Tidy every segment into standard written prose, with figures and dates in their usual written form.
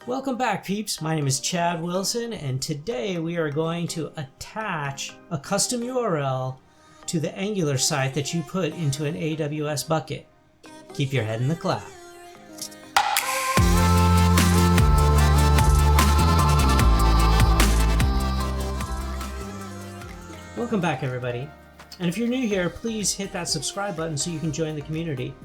Welcome back, peeps. My name is Chad Wilson, and today we are going to attach a custom URL to the Angular site that you put into an AWS bucket. Keep your head in the cloud. Welcome back, everybody. And if you're new here, please hit that subscribe button so you can join the community.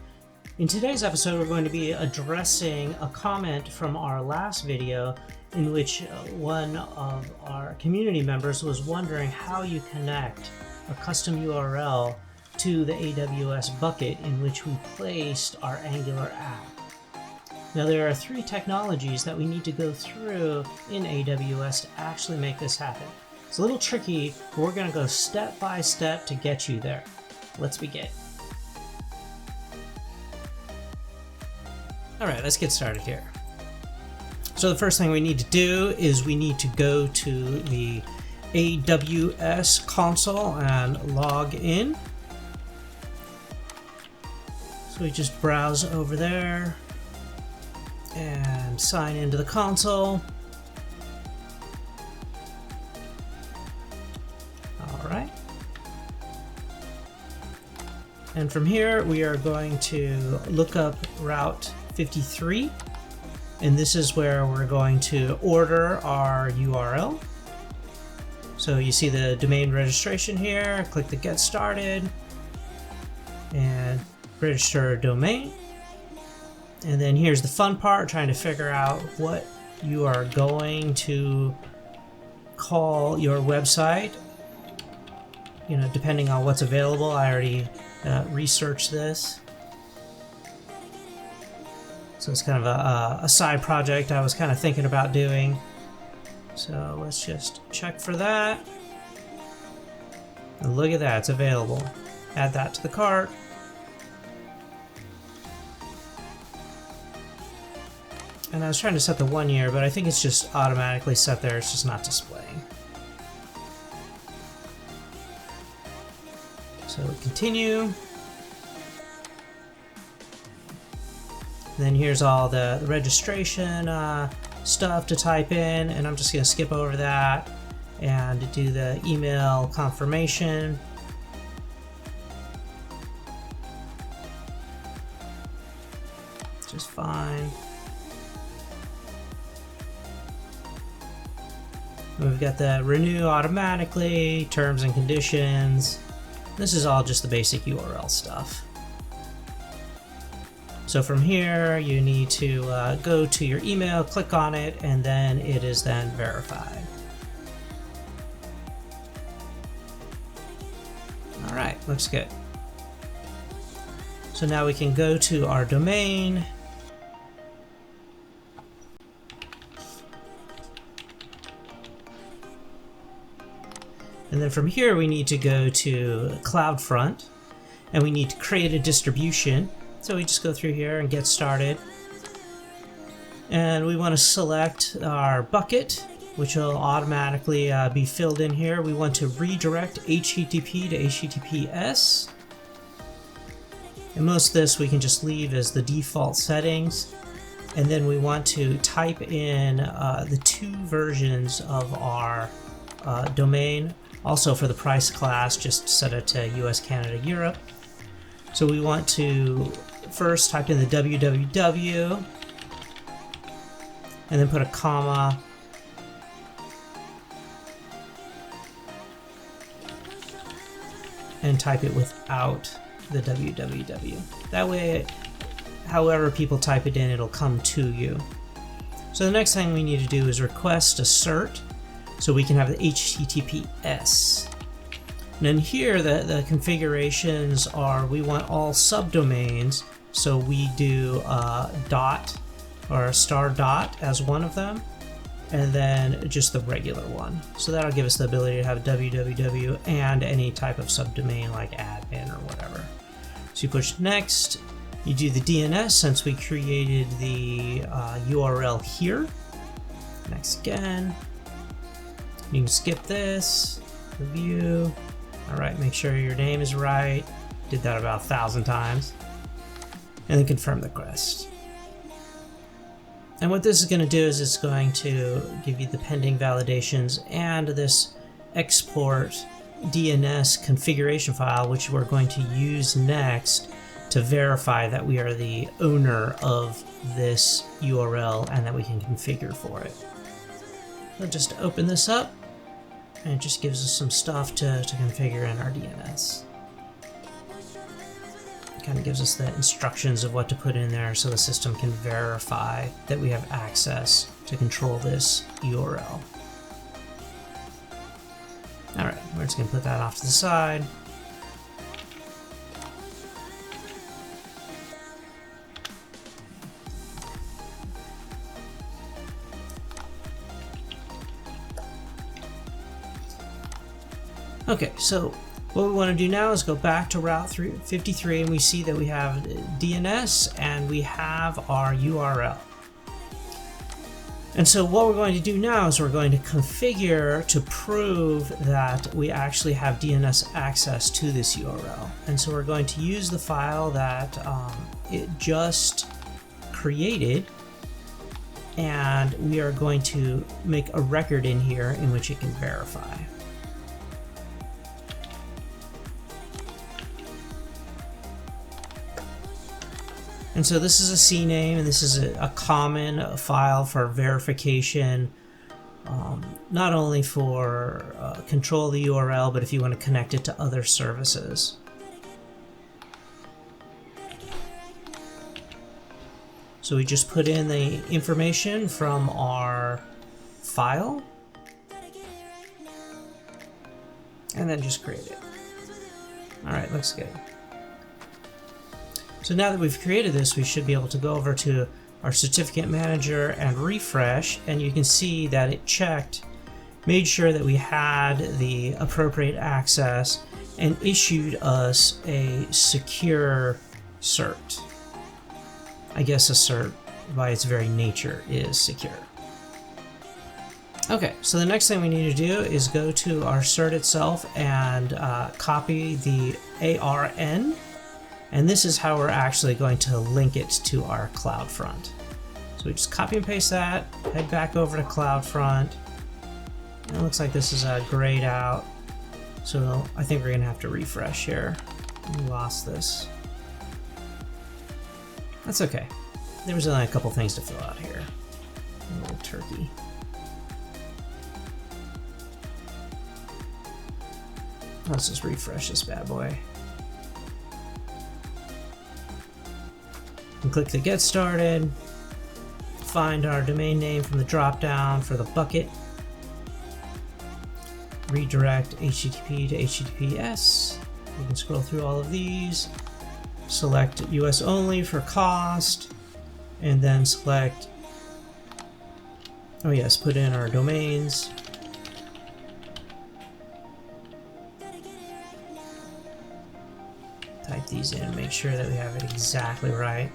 In today's episode, we're going to be addressing a comment from our last video in which one of our community members was wondering how you connect a custom URL to the AWS bucket in which we placed our Angular app. Now, there are three technologies that we need to go through in AWS to actually make this happen. It's a little tricky, but we're going to go step by step to get you there. Let's begin. Alright, let's get started here. So the first thing we need to do is we need to go to the AWS console and log in. So we just browse over there and sign into the console. Alright. And from here we are going to look up Route 53, and this is where we're going to order our URL. So you see the domain registration here, click the Get Started and register a domain. And then here's the fun part, trying to figure out what you are going to call your website, depending on what's available. I already researched this. So it's kind of a side project I was kind of thinking about doing. So let's just check for that. And look at that, it's available. Add that to the cart. And I was trying to set the 1 year, but I think it's just automatically set there, it's just not displaying. So continue. Then here's all the registration stuff to type in, and I'm just going to skip over that and do the email confirmation. Just fine. We've got the renew automatically, terms and conditions. This is all just the basic URL stuff. So from here, you need to go to your email, click on it, and then it is then verified. All right, looks good. So now we can go to our domain. And then from here, we need to go to Cloudfront, and we need to create a distribution. So we just go through here and get started. And we want to select our bucket, which will automatically be filled in here. We want to redirect HTTP to HTTPS. And most of this we can just leave as the default settings. And then we want to type in the two versions of our domain. Also for the price class, just set it to US, Canada, Europe. So we want to first type in the www and then put a comma and type it without the www. That way, however people type it in, it'll come to you. So the next thing we need to do is request a cert so we can have the HTTPS. And then here the configurations are, we want all subdomains, so we do dot or star dot as one of them, and then just the regular one. So that'll give us the ability to have www and any type of subdomain like admin or whatever. So you push next, you do the DNS since we created the URL here. Next again. You can skip this, review. All right, make sure your name is right. Did that about 1,000 times. And then confirm the request. And what this is going to do is it's going to give you the pending validations and this export DNS configuration file, which we're going to use next to verify that we are the owner of this URL and that we can configure for it. So just open this up, and it just gives us some stuff to configure in our DNS. It kind of gives us the instructions of what to put in there so the system can verify that we have access to control this URL. Alright, we're just going to put that off to the side. Okay, so what we want to do now is go back to Route 53, and we see that we have DNS and we have our URL. And so what we're going to do now is we're going to configure to prove that we actually have DNS access to this URL. And so we're going to use the file that it just created, and we are going to make a record in here in which it can verify. And so this is a CNAME, and this is a common file for verification, not only for control of the URL, but if you want to connect it to other services. So we just put in the information from our file, and then just create it. All right, looks good. So now that we've created this, we should be able to go over to our certificate manager and refresh, and you can see that it checked, made sure that we had the appropriate access, and issued us a secure cert. I guess a cert, by its very nature, is secure. Okay, so the next thing we need to do is go to our cert itself and copy the ARN. And this is how we're actually going to link it to our Cloudfront. So we just copy and paste that, head back over to Cloudfront. And it looks like this is grayed out. So I think we're gonna have to refresh here. We lost this. That's okay. There was only a couple things to fill out here. A little turkey. Let's just refresh this bad boy. And click the Get Started, find our domain name from the drop-down for the bucket, redirect HTTP to HTTPS. You can scroll through all of these, select US only for cost, and then select, oh yes, put in our domains. Type these in, make sure that we have it exactly right.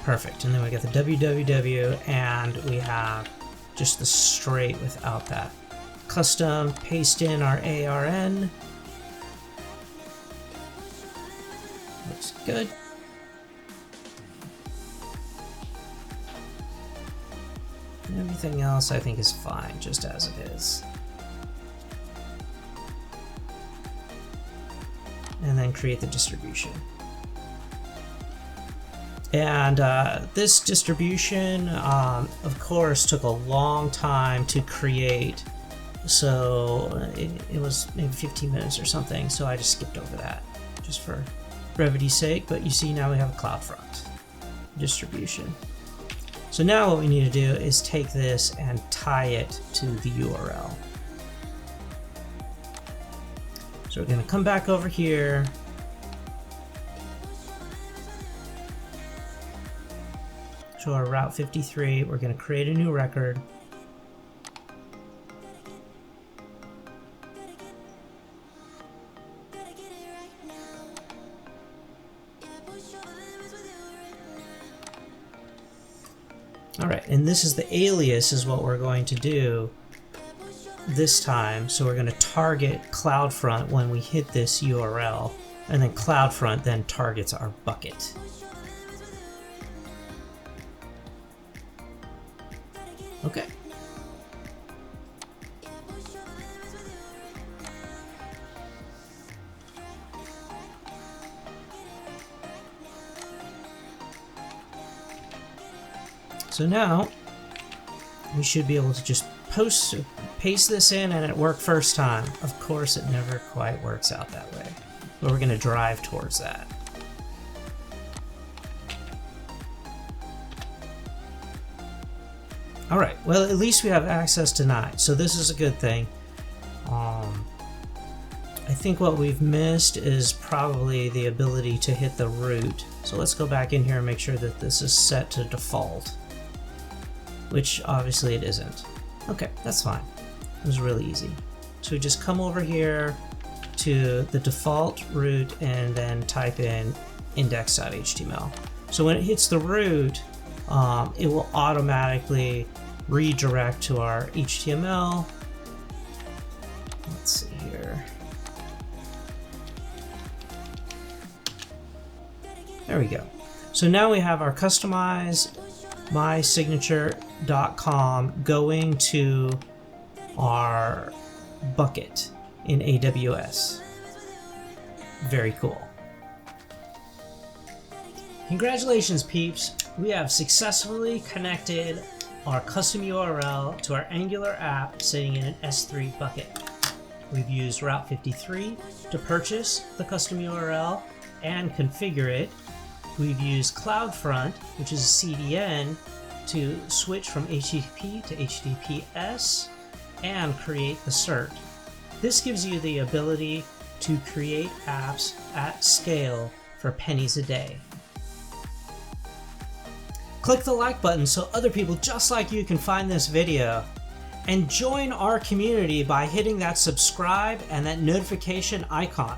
Perfect, and then we get the www, and we have just the straight without that. Custom, paste in our ARN. Looks good. And everything else I think is fine, just as it is. And then create the distribution. And this distribution, of course, took a long time to create, so it was maybe 15 minutes or something, so I just skipped over that, just for brevity's sake. But you see now we have a Cloudfront distribution. So now what we need to do is take this and tie it to the URL. So we're going to come back over here. To our Route 53, we're going to create a new record. Alright, and this is the alias is what we're going to do this time. So we're going to target Cloudfront when we hit this URL, and then Cloudfront then targets our bucket. Okay. So now we should be able to just paste this in and it worked first time. Of course, it never quite works out that way, but we're going to drive towards that. All right, well, at least we have access denied, so this is a good thing. I think what we've missed is probably the ability to hit the root. So let's go back in here and make sure that this is set to default, which obviously it isn't. Okay, that's fine. It was really easy. So we just come over here to the default root and then type in index.html. So when it hits the root, it will automatically redirect to our HTML. Let's see here. There we go. So now we have our customize mysignature.com going to our bucket in AWS. Very cool. Congratulations, peeps. We have successfully connected our custom URL to our Angular app sitting in an S3 bucket. We've used Route 53 to purchase the custom URL and configure it. We've used Cloudfront, which is a CDN, to switch from HTTP to HTTPS and create the Cert. This gives you the ability to create apps at scale for pennies a day. Click the like button so other people just like you can find this video. And join our community by hitting that subscribe and that notification icon.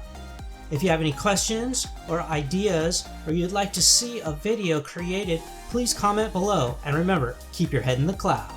If you have any questions or ideas, or you'd like to see a video created, please comment below. And remember, keep your head in the clouds.